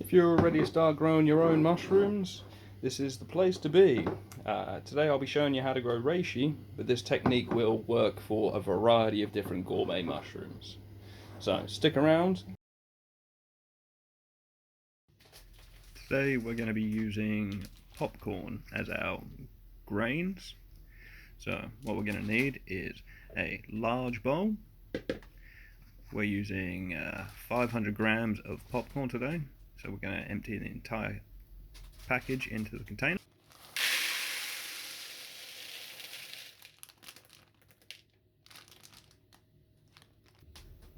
If you're ready to start growing your own mushrooms, this is the place to be. Today I'll be showing you how to grow reishi, but this technique will work for a variety of different gourmet mushrooms. So stick around. Today we're going to be using popcorn as our grains. So what we're going to need is a large bowl. We're using 500 grams of popcorn today. So we're going to empty the entire package into the container.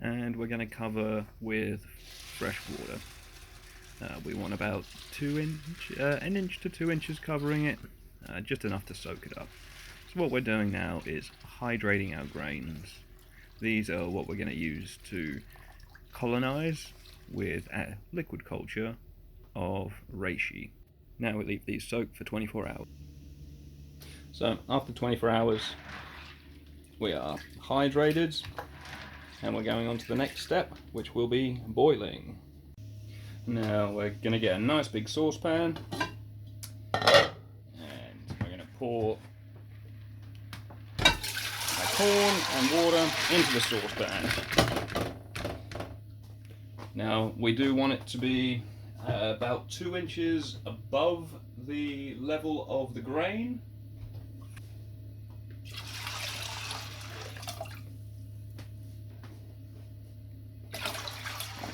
And we're going to cover with fresh water. We want about 1 inch to 2 inches covering it, just enough to soak it up. So what we're doing now is hydrating our grains. These are what we're going to use to colonize with a liquid culture of reishi. Now we leave these soaked for 24 hours. So after 24 hours we are hydrated and we're going on to the next step, which will be boiling. Now we're going to get a nice big saucepan and we're going to pour our corn and water into the saucepan. Now we do want it to be about 2 inches above the level of the grain.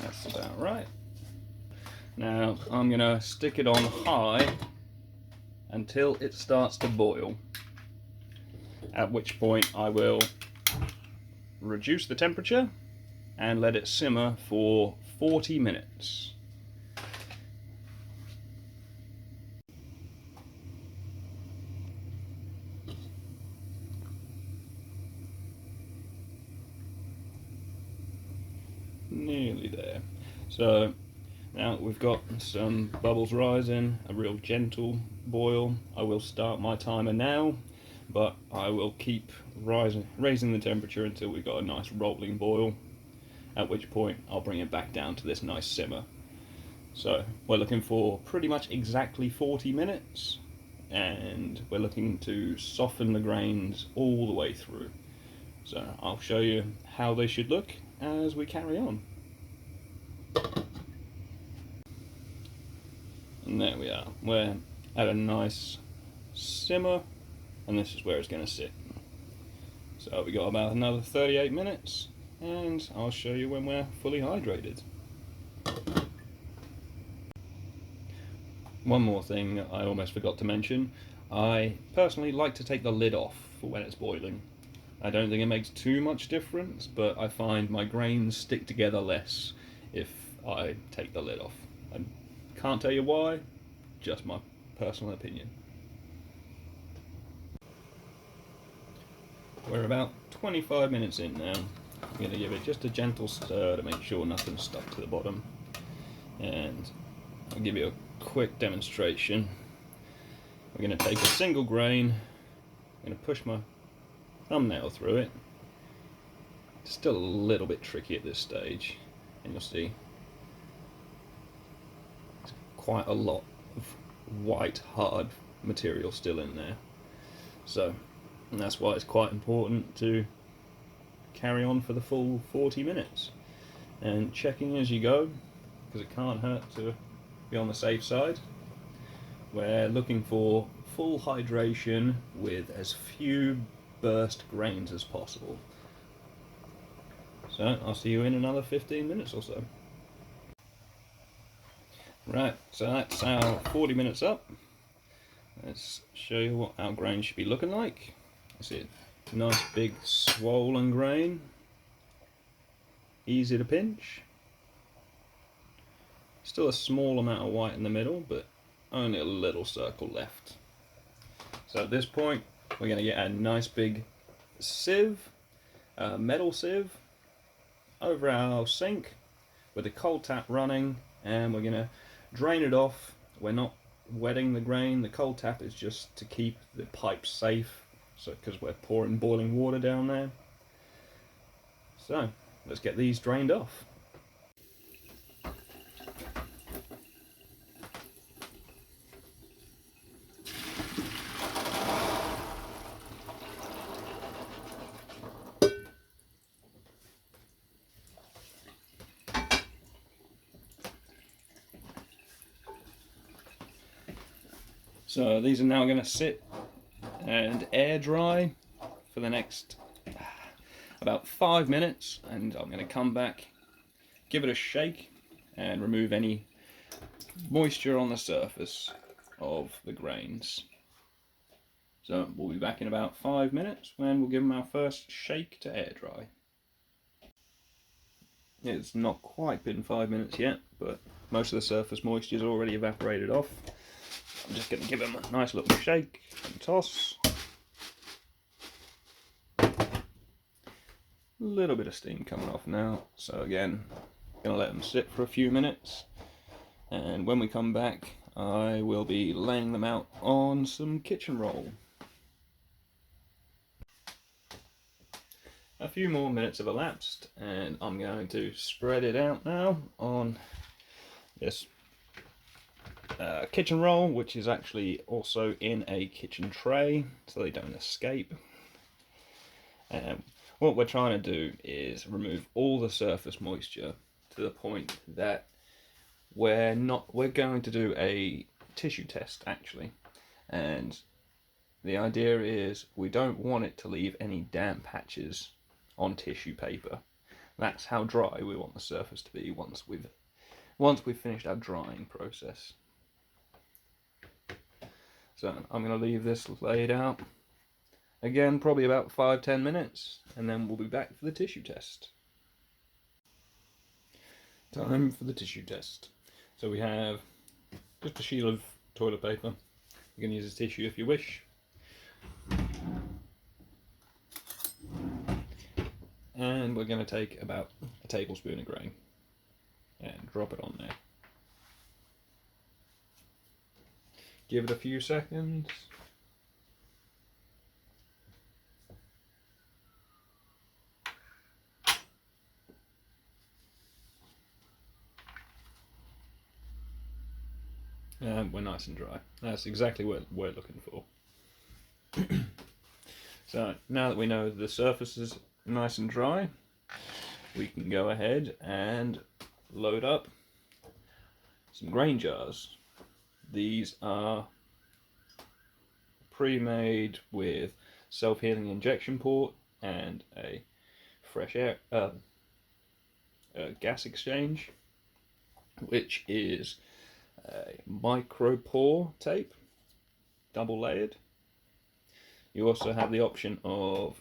That's about right. Now I'm going to stick it on high until it starts to boil, at which point I will reduce the temperature and let it simmer for 40 minutes. Nearly there. So now we've got some bubbles rising, a real gentle boil. I will start my timer now, but I will keep raising the temperature until we've got a nice rolling boil, at which point I'll bring it back down to this nice simmer. So we're looking for pretty much exactly 40 minutes, and we're looking to soften the grains all the way through. So I'll show you how they should look as we carry on. And there we are, we're at a nice simmer, and this is where it's going to sit. So we got about another 38 minutes, and I'll show you when we're fully hydrated. One more thing I almost forgot to mention, I personally like to take the lid off for when it's boiling. I don't think it makes too much difference, but I find my grains stick together less if I take the lid off. I can't tell you why, just my personal opinion. We're about 25 minutes in now. I'm going to give it just a gentle stir to make sure nothing's stuck to the bottom. And I'll give you a quick demonstration. We're going to take a single grain, I'm going to push my thumbnail through it. It's still a little bit tricky at this stage, and you'll see there's quite a lot of white hard material still in there. So that's why it's quite important to carry on for the full 40 minutes and checking as you go, because it can't hurt to be on the safe side. We're looking for full hydration with as few burst grains as possible. So I'll see you in another 15 minutes or so. Right, so that's our 40 minutes up. Let's show you what our grain should be looking like. See it, nice big swollen grain, easy to pinch. Still a small amount of white in the middle, but only a little circle left. So at this point we're going to get a nice big sieve, metal sieve, over our sink with the cold tap running, and we're going to drain it off. We're not wetting the grain, the cold tap is just to keep the pipe safe, so because we're pouring boiling water down there. So let's get these drained off. So these are now going to sit and air dry for the next about 5 minutes, and I'm going to come back, give it a shake, and remove any moisture on the surface of the grains. So we'll be back in about 5 minutes when we'll give them our first shake to air dry. It's not quite been 5 minutes yet, but most of the surface moisture is already evaporated off. I'm just going to give them a nice little shake and toss. A little bit of steam coming off now, so again, going to let them sit for a few minutes, and when we come back I will be laying them out on some kitchen roll. A few more minutes have elapsed, and I'm going to spread it out now on this kitchen roll, which is actually also in a kitchen tray so they don't escape. What we're trying to do is remove all the surface moisture to the point that we're going to do a tissue test actually, and the idea is we don't want it to leave any damp patches on tissue paper. That's how dry we want the surface to be once we've finished our drying process. So I'm going to leave this laid out again, probably about 5-10 minutes, and then we'll be back for the tissue test. Time for the tissue test. So we have just a sheet of toilet paper. You can use a tissue if you wish. And we're going to take about a tablespoon of grain and drop it on there. Give it a few seconds. And we're nice and dry. That's exactly what we're looking for. So now that we know the surface is nice and dry, we can go ahead and load up some grain jars. These are pre-made with self-healing injection port and a fresh air gas exchange, which is a micro pore tape, double layered. You also have the option of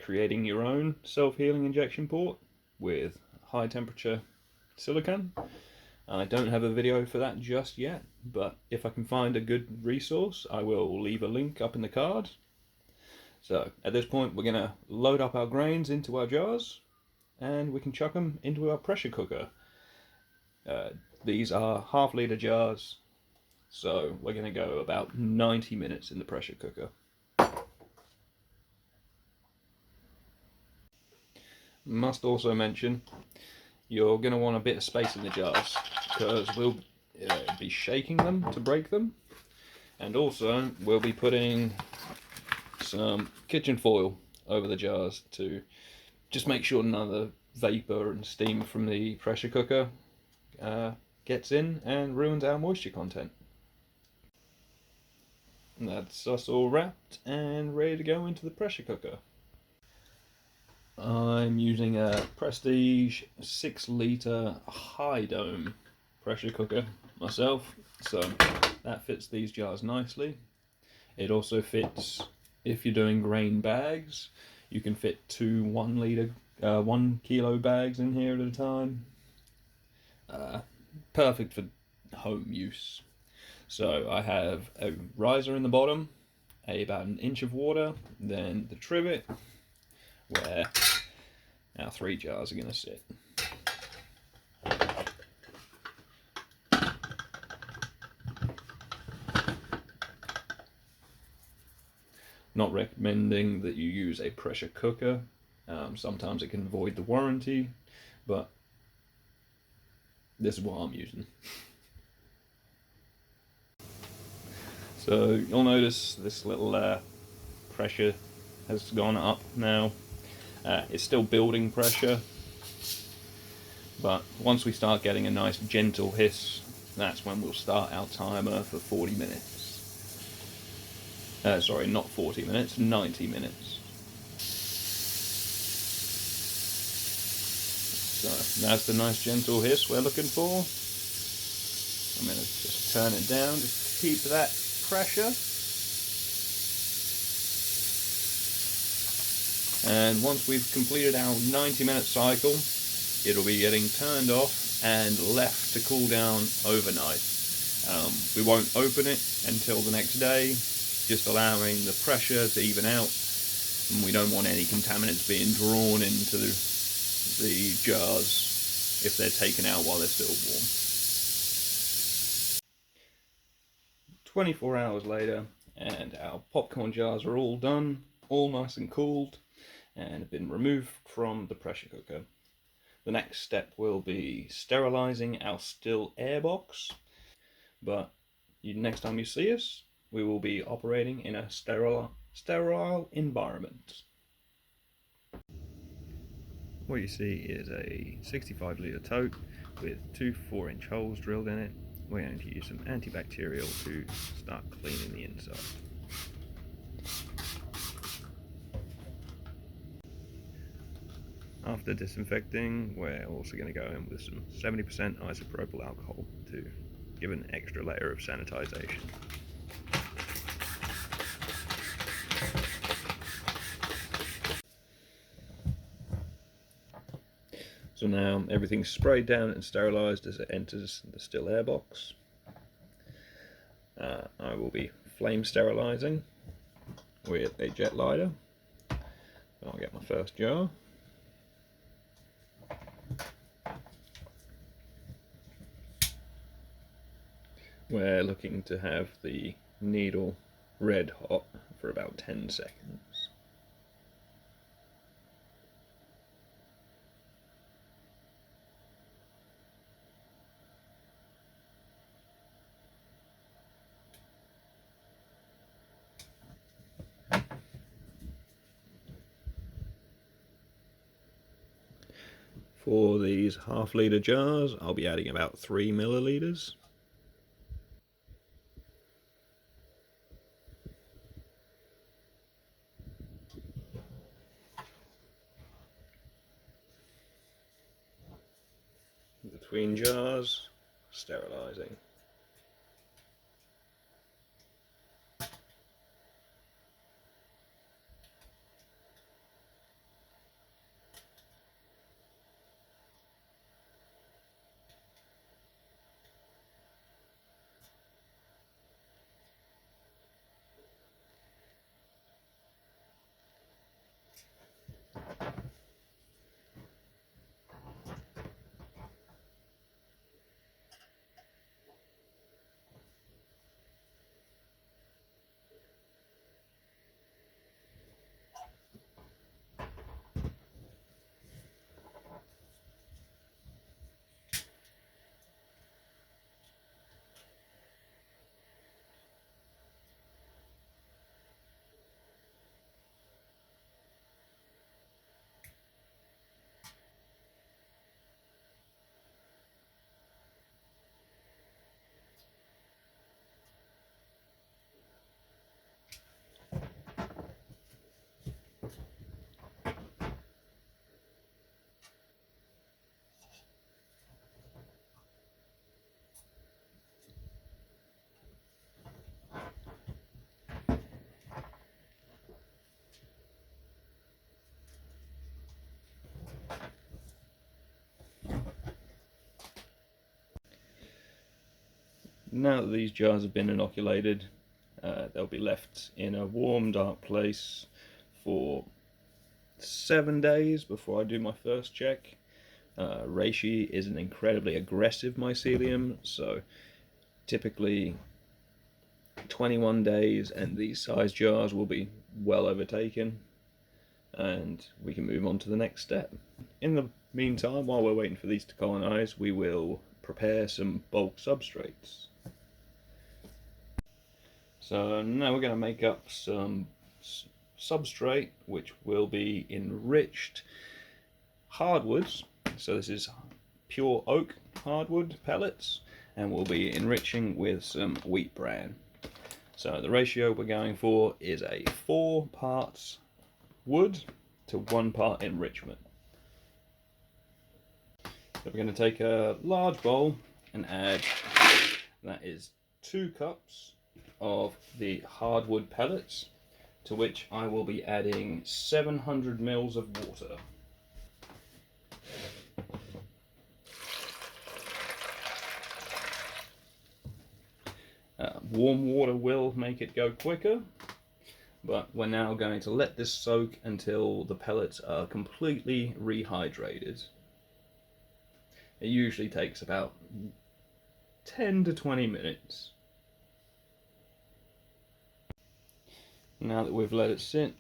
creating your own self-healing injection port with high temperature silicone. I don't have a video for that just yet, but if I can find a good resource, I will leave a link up in the card. So at this point we're going to load up our grains into our jars, and we can chuck them into our pressure cooker. These are half-litre jars, so we're going to go about 90 minutes in the pressure cooker. Must also mention, you're going to want a bit of space in the jars, because we'll be shaking them to break them, and also we'll be putting some kitchen foil over the jars to just make sure none of the vapour and steam from the pressure cooker gets in and ruins our moisture content. And that's us all wrapped and ready to go into the pressure cooker. I'm using a Prestige 6-litre high dome pressure cooker myself, so that fits these jars nicely. It also fits, if you're doing grain bags, you can fit 2 1 kilo bags in here at a time. Perfect for home use. So I have a riser in the bottom, about 1 inch of water, then the trivet where our 3 jars are going to sit. Not recommending that you use a pressure cooker. Sometimes it can void the warranty, but this is what I'm using. So you'll notice this little pressure has gone up now. It's still building pressure, but once we start getting a nice gentle hiss, that's when we'll start our timer for 40 minutes. Sorry, not 40 minutes, 90 minutes. So that's the nice gentle hiss we're looking for. I'm going to just turn it down to keep that pressure. And once we've completed our 90-minute cycle, it'll be getting turned off and left to cool down overnight. We won't open it until the next day, just allowing the pressure to even out, and we don't want any contaminants being drawn into the jars if they're taken out while they're still warm. 24 hours later, and our popcorn jars are all done, all nice and cooled, and have been removed from the pressure cooker. The next step will be sterilizing our still air box, but next time you see us, we will be operating in a sterile environment. What you see is a 65-litre tote with 2 4-inch holes drilled in it. We're going to use some antibacterial to start cleaning the inside. After disinfecting, we're also going to go in with some 70% isopropyl alcohol to give an extra layer of sanitization. So now everything's sprayed down and sterilized as it enters the still air box. I will be flame sterilizing with a jet lighter. I'll get my first jar. We're looking to have the needle red hot for about 10 seconds. For these half-litre jars, I'll be adding about 3 millilitres. Between jars, sterilizing. Now that these jars have been inoculated, they'll be left in a warm, dark place for 7 days before I do my first check. Reishi is an incredibly aggressive mycelium, so typically 21 days and these size jars will be well overtaken, and we can move on to the next step. In the meantime, while we're waiting for these to colonize, we will prepare some bulk substrates. So now we're going to make up some substrate which will be enriched hardwoods. So this is pure oak hardwood pellets, and we'll be enriching with some wheat bran. So the ratio we're going for is a 4 parts wood to 1 part enrichment. So we're going to take a large bowl and add, that is 2 cups of the hardwood pellets, to which I will be adding 700 mils of water. Warm water will make it go quicker, but we're now going to let this soak until the pellets are completely rehydrated. It usually takes about 10 to 20 minutes. Now that we've let it sit,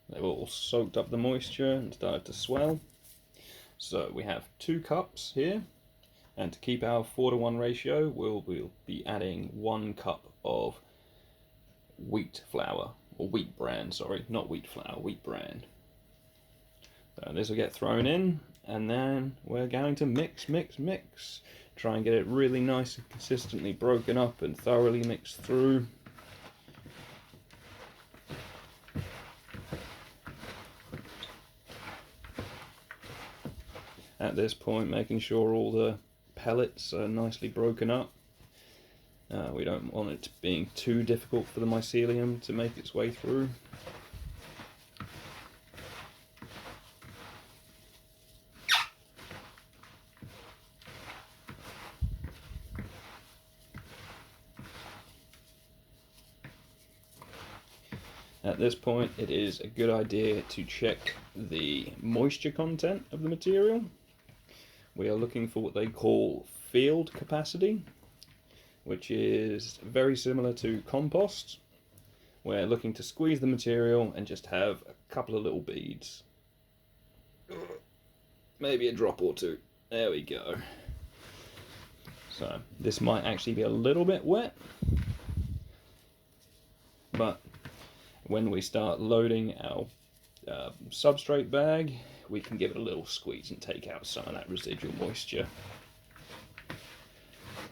they've all soaked up the moisture and started to swell. So we have 2 cups here. And to keep our 4:1 ratio, we'll be adding 1 cup of wheat flour, or wheat bran, sorry, not wheat flour, wheat bran. So this will get thrown in, and then we're going to mix. Try and get it really nice and consistently broken up and thoroughly mixed through. At this point, making sure all the pellets are nicely broken up. We don't want it being too difficult for the mycelium to make its way through. At this point, it is a good idea to check the moisture content of the material. We are looking for what they call field capacity, which is very similar to compost. We're looking to squeeze the material and just have a couple of little beads. Maybe a drop or two. There we go. So this might actually be a little bit wet, but when we start loading our substrate bag, we can give it a little squeeze and take out some of that residual moisture.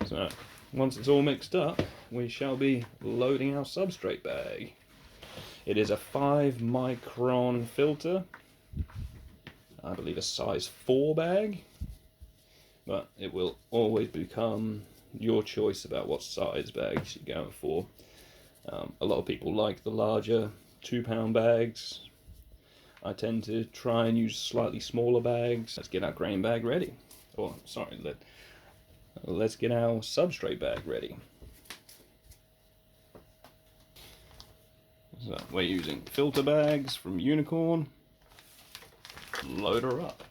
So once it's all mixed up, we shall be loading our substrate bag. It is a 5 micron filter, I believe a size 4 bag, but it will always become your choice about what size bags you're going for. A lot of people like the larger 2-pound bags. I tend to try and use slightly smaller bags. Let's get our grain bag ready. Or, sorry, let's get our substrate bag ready. So we're using filter bags from Unicorn. Load her up.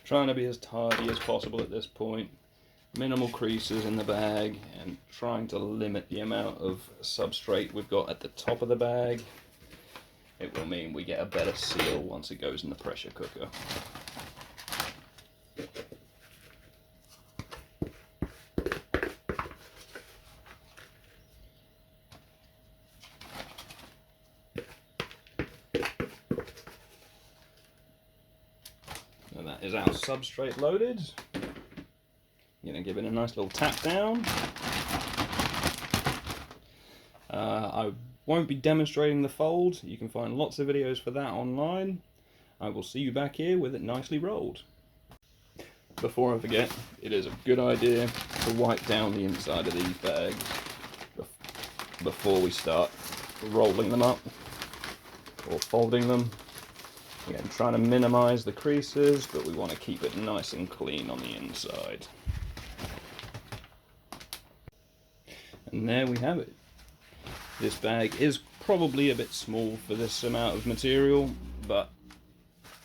Trying to be as tidy as possible at this point, minimal creases in the bag, and trying to limit the amount of substrate we've got at the top of the bag. It will mean we get a better seal once it goes in the pressure cooker. That is our substrate loaded. I'm going to give it a nice little tap down. I won't be demonstrating the fold. You can find lots of videos for that online. I will see you back here with it nicely rolled. Before I forget, it is a good idea to wipe down the inside of these bags before we start rolling them up or folding them. Again, trying to minimize the creases, but we want to keep it nice and clean on the inside. And there we have it. This bag is probably a bit small for this amount of material, but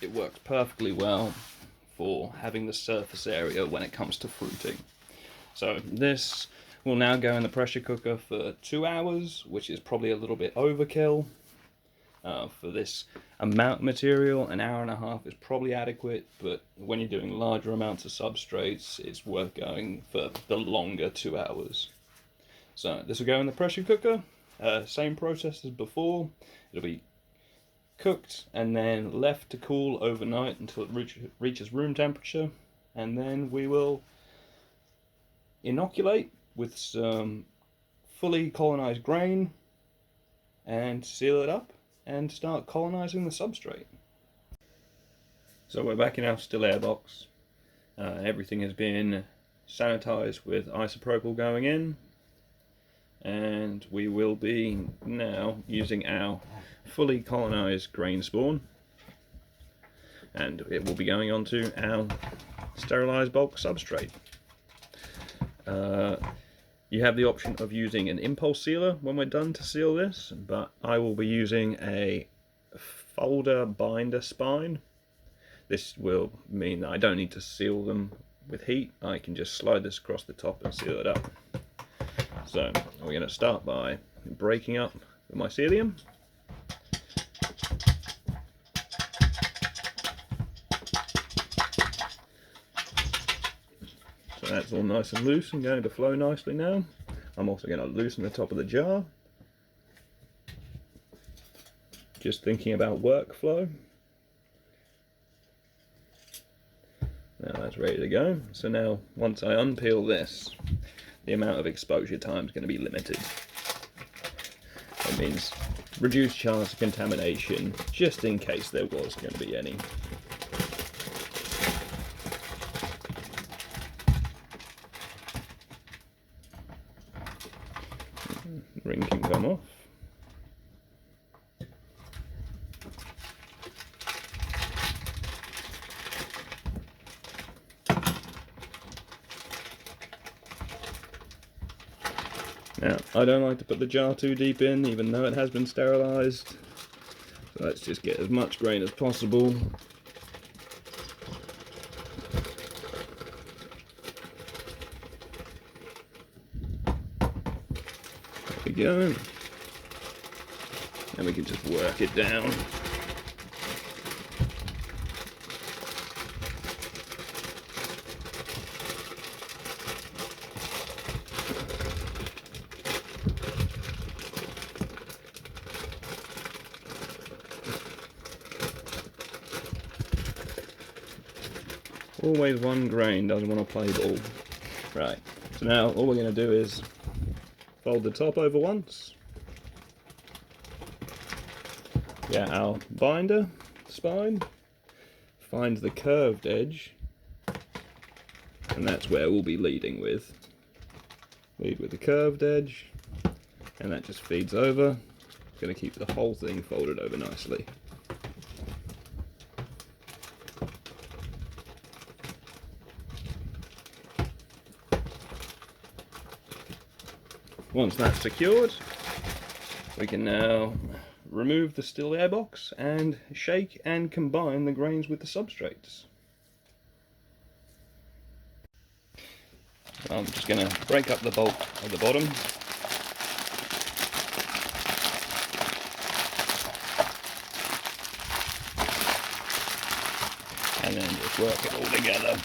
it works perfectly well for having the surface area when it comes to fruiting. So this We'll now go in the pressure cooker for 2 hours, which is probably a little bit overkill. For this amount of material, an hour and a half is probably adequate, but when you're doing larger amounts of substrates, it's worth going for the longer 2 hours. So this will go in the pressure cooker, same process as before. It'll be cooked and then left to cool overnight until it reaches room temperature, and then we will inoculate with some fully colonized grain and seal it up and start colonizing the substrate. So we're back in our still air box. Everything has been sanitized with isopropyl going in, and we will be now using our fully colonized grain spawn, and it will be going onto our sterilized bulk substrate. You have the option of using an impulse sealer when we're done to seal this, but I will be using a folder binder spine. This will mean that I don't need to seal them with heat. I can just slide this across the top and seal it up. So we're going to start by breaking up the mycelium. So that's all nice and loose and going to flow nicely now. I'm also going to loosen the top of the jar. Just thinking about workflow. Now that's ready to go. So now once I unpeel this, the amount of exposure time is going to be limited. That means reduced chance of contamination, just in case there was going to be any. Ring can come off. Now, I don't like to put the jar too deep in, even though it has been sterilized. So let's just get as much grain as possible. There we go. And we can just work it down. Always one grain, doesn't want to play ball. Right, so now all we're going to do is fold the top over once. Get our binder spine, find the curved edge, and that's where we'll be leading with. Lead with the curved edge, and that just feeds over. It's going to keep the whole thing folded over nicely. Once that's secured, we can now remove the still air box and shake and combine the grains with the substrates. I'm just going to break up the bulk at the bottom. And then just work it all together.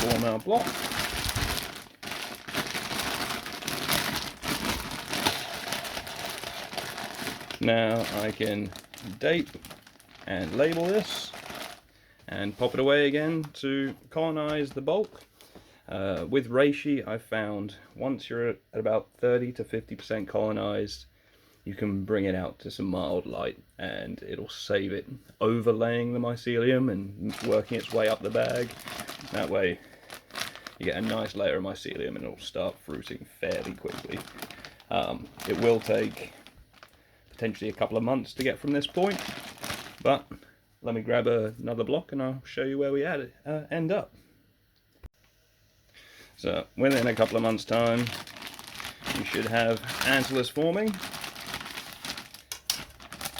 Form our block. Now I can date and label this and pop it away again to colonize the bulk. With Reishi, I found once you're at about 30 to 50% colonized, you can bring it out to some mild light and it'll save it overlaying the mycelium and working its way up the bag. That way you get a nice layer of mycelium and it'll start fruiting fairly quickly. It will take potentially a couple of months to get from this point, but let me grab another block and I'll show you where we end up. So within a couple of months' time, you should have antlers forming.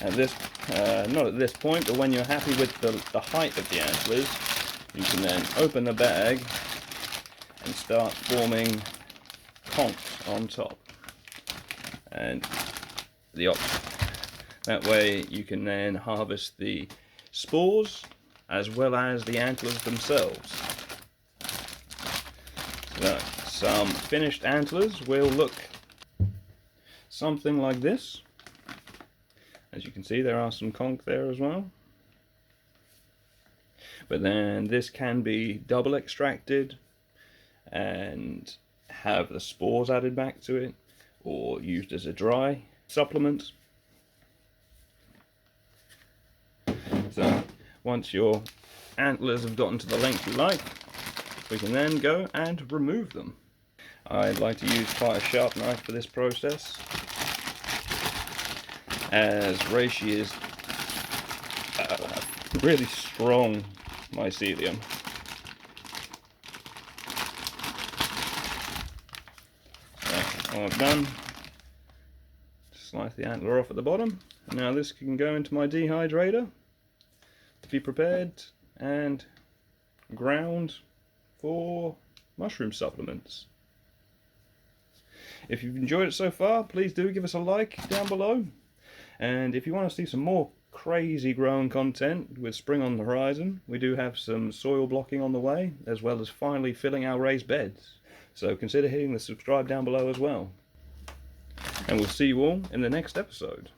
At this, not at this point, but when you're happy with the height of the antlers, you can then open the bag and start forming conchs on top. And that way you can then harvest the spores as well as the antlers themselves. So some finished antlers will look something like this. As you can see, there are some conch there as well. But then this can be double extracted and have the spores added back to it, or used as a dry supplement. So once your antlers have gotten to the length you like, we can then go and remove them. I'd like to use quite a sharp knife for this process, as reishi is really strong mycelium. So all I've done, slice the antler off at the bottom, and now this can go into my dehydrator to be prepared and ground for mushroom supplements. If you've enjoyed it so far, please do give us a like down below. And if you want to see some more crazy growing content with spring on the horizon, we do have some soil blocking on the way, as well as finally filling our raised beds. So consider hitting the subscribe down below as well. And we'll see you all in the next episode.